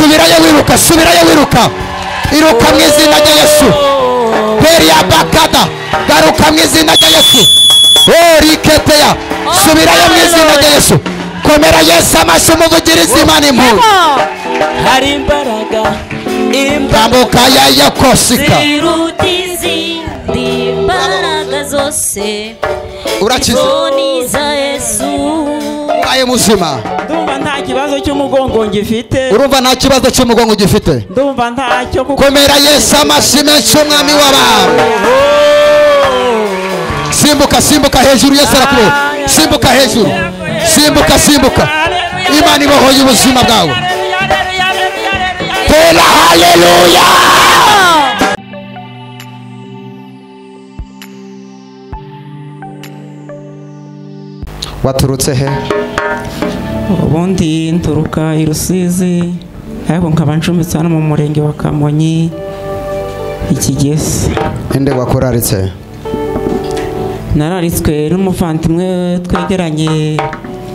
subirayo wiruka, subirayo wiruka, iruka mu izina rya Yesu. Beria bakada, garuka mu izina rya Yesu. Riketeya, subirayo mu izina rya Yesu. Komera Yesu amashyi umuvugirize Imana impundu. Hari imbaraga, tambuka ya kosika. Ziruta izindi imbaraga zose. Urakize. Izoni za Yesu. Aye muzima. Ndumva nta kibazo cy'umugongo ngifite. Urumva nta kibazo cy'umugongo ugifite. Ndumva ntacyo kuko komera Yesu amashyi menshi umwami w'abantu. Simbuka, simbuka hejuru, Yesu arakubohoye. Simbuka hejuru, simbuka, simbuka. Imana ibohoye ubuzima bwawe. Tera haleluya. Waturutse he? ubundi nturuka i Rusizi ariko nkaba ncumbitse hano mu murenge wa Kamonyi Ikigese. Inde wakoraritse? Nararitswe n'umuvandimwe twegeranye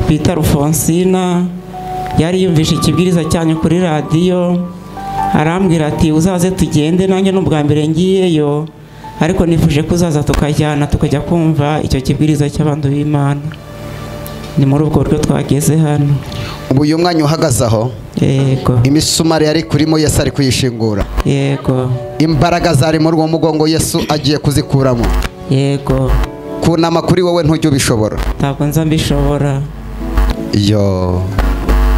bita Rufonsina, yari yumvishe ikibwiriza cyanyu kuri radiyo, arambwira ati uzaze tugende, nanjye n'ubwa mbere ngiyeyo ariko nifuje ko uzaza tukajyana tukajya kumva icyo kibwiriza cy'abantu b'Imana. Ni muri ubwo buryo twageze hano. Ubu uyu mwanya uhagaze aho, yego, imisumari yari kurimo Yesu ari kuyishingura, yego, imbaraga zari muri uwo mugongo Yesu agiye kuzikuramo, yego, kunama kuri wowe ntujya ubishobora. ntabwo nza mbishobora. Yo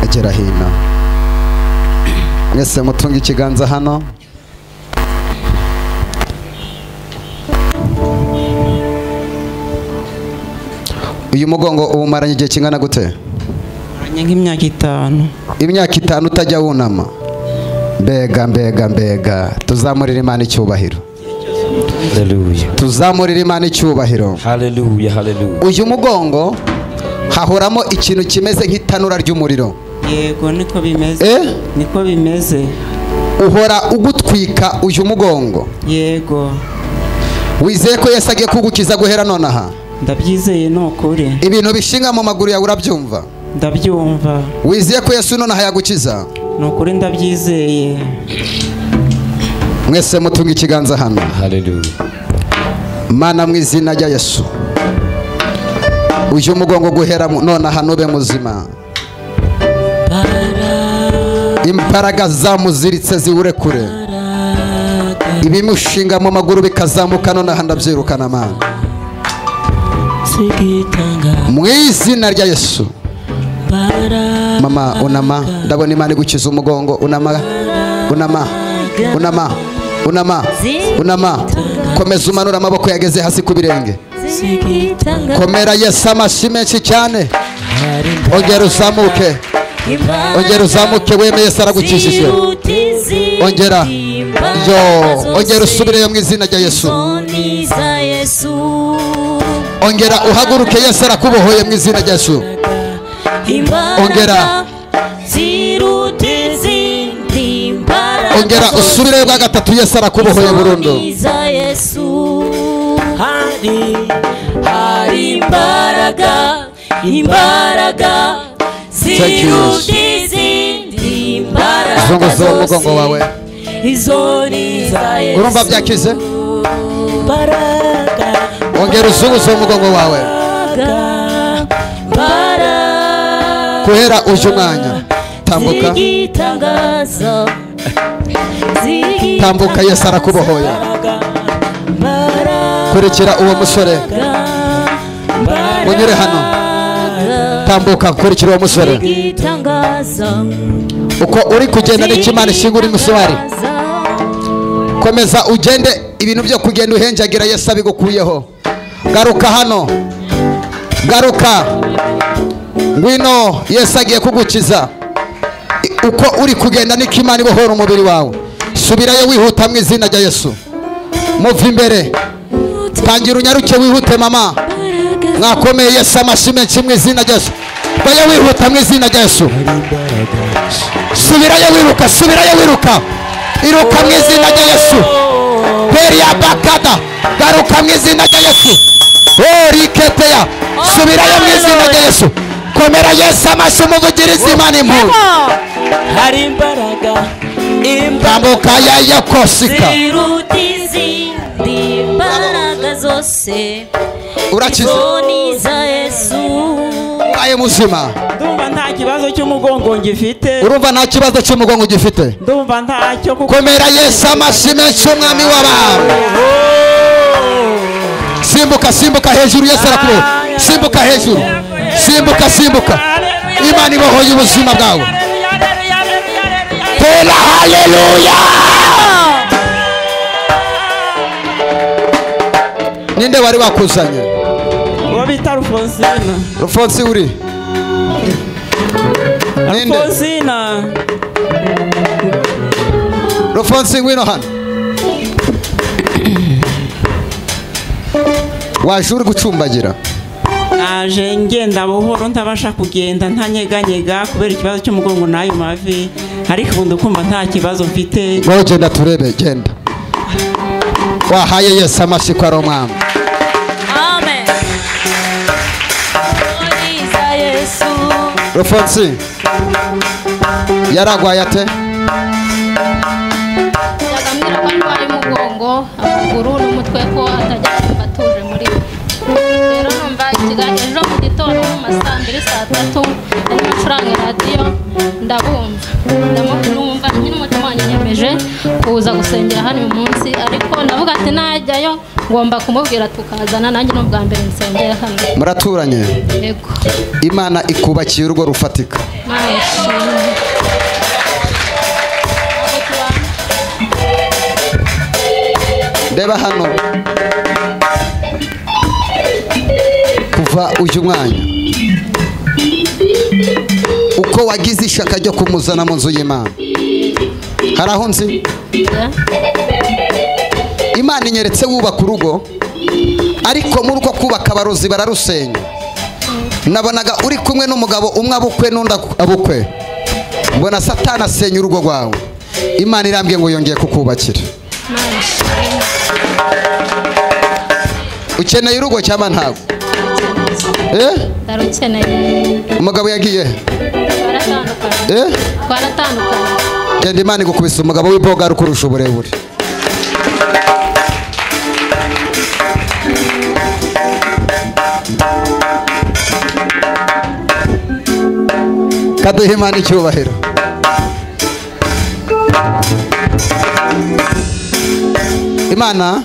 agera hino, mwese mutunga ikiganza hano. Uyu mugongo ubumaranye igihe kingana gute? Nk'imyaka 5. Imyaka 5 utajya wunama. Mbega tuzamurira Imana icyubahiro. Hallelujah. Tuzamurira Imana icyubahiro. Hallelujah, hallelujah. Uyu mugongo hahoramo ikintu kimeze nk'itanura ry'umuriro. Yego, niko bimeze. Niko bimeze. Uhora ugutwika uyu mugongo. Yego. Wizeye ko Yesu agiye kugukiza guhera nonaha? Ndabyizeye nokuri. Ibintu bishinga mu maguru yawe urabyumva? Ndabyumva. Wizeye ko Yesu nonaha yagukiza? Nokuri ndabyizeye. Mwese mutunga ikiganza hano. Hallelujah. Mana mu izina rya Yesu, uyu mugongo guhera nonaha nube muzima. Imbaraga zamuziritse ziwure kure, ibimushinga mu maguru bikazamuka nonaha ndabyirukana Mana mu izina rya Yesu. Mama unama, ndabona Imana igukiza umugongo. Unama, unama, unama, unama, unama. Komeza umanura amaboko yageze hasi ku birenge. Komera Yesu amashyi menshi cyane. Ongera uzamuke, ongera uzamuke, wemeye Yesu aragukishije. Ongera, yo, ongera usubireyo mu izina rya Yesu. Ongera uhaguruke, Yesu arakubohoye mu izina rya Yesu. Ongera, ongera usubireyo bwa gatatu, Yesu arakubohoye burundu. Hari imbaraga ziruta izindi imbaraga zunguza uwo mugongo wawe. Izoni za Yesu. Urumva byakize? Ongera uzunguza uwo mugongo wawe. Kuhera uje umwanya. Tambuka, tambuka, Yesu arakubohoye. Kurikira uwo musore, unyure hano. Tambuka, kurikira uwo musore. Uko uri kugenda n'ikimana ishingura imisumari, komeza ugende. Ibintu byo kugenda uhenjagira Yesu abigukuyeho. Garuka hano, garuka, ngwino, Yesu agiye kugukiza. Uko uri kugenda n'ikimana ibohora umubiri wawe. Subirayo wihuta mu izina rya Yesu. Muva imbere, tangira unyaruke wihute mama. Mwakomeye Yesu amashyi menshi mu izina rya Yesu. Baya wihuta mu izina rya Yesu. Subirayo wiruka, subirayo wiruka, iruka mu izina rya Yesu. Beria bakada, garuka mu izina rya Yesu. Riketeya, subirayo mu izina rya Yesu. Komera Yesu amashyi umuvugirize Imana impundu. Hari imbaraga, tambuka yaya kosika ziruta izindi mbaraga zose urakize izo ni iza Yesu aye muzima ndumva nta kibazo cy'umugongo ngifite urumva nta kibazo cy'umugongo ugifite ndumva ntacyo kuko komera Yesu amashyi menshi umwami w'abantu simbuka simbuka hejuru Yesu arakuru simbuka hejuru simbuka simbuka Imana ibohoye ubuzima bwawe tera haleluya ninde wari wakuzanye uwo bita Rufonsina Rufonsi uri ninde Rufonsina Rufonsi ngwino hano waje uri gucumbagira naje ngenda buhoro ntabasha kugenda ntanyeganyega kubera ikibazo cy'umugongo n'ayo mavi ariko ubundi ukumva nta kibazo mfite wowe genda turebe genda wahaye Yesu amashyi ko ari umwami amen izo ni iza Yesu Rufonsi yaragwaye ate yagambwira ko arwaye umugongo amaguru n'umutwe ko atajya kumva atuje muri we rero numva ikiganiro ejo mu gitondo mu masaa 2 saa 3 arimo acuranga radiyo ndabumva ndamumva nyine umutima wanjye nyemeje kuza gusengera hano uyu munsi ariko ndavuga ati najyayo ngomba kumubwira tukazana nanjye n'ubwa mbere nsengera hano muraturanye yego Imana ikubakiye urugo rufatika Imana ishimwe ndeba hano kuva uyu mwanya uko wagize ishaka ryo kumuzana mu nzu y'Imana hari aho nzi Imana inyeretse wubaka urugo ariko muri uko kubaka abarozi bararusenya nabonaga uri kumwe n'umugabo umwe abukwe n'undi abukwe mbona Satani asenya urugo rwawe Imana irambwiye ngo yongeye kukubakira ukeneye urugo cyangwa ntabwo ndarukeneye umugabo yagiye twaratandukanye twaratandukanye genda Imana igukubise umugabo w'iboga rukurusha uburebure kaduhe Imana icyubahiro Imana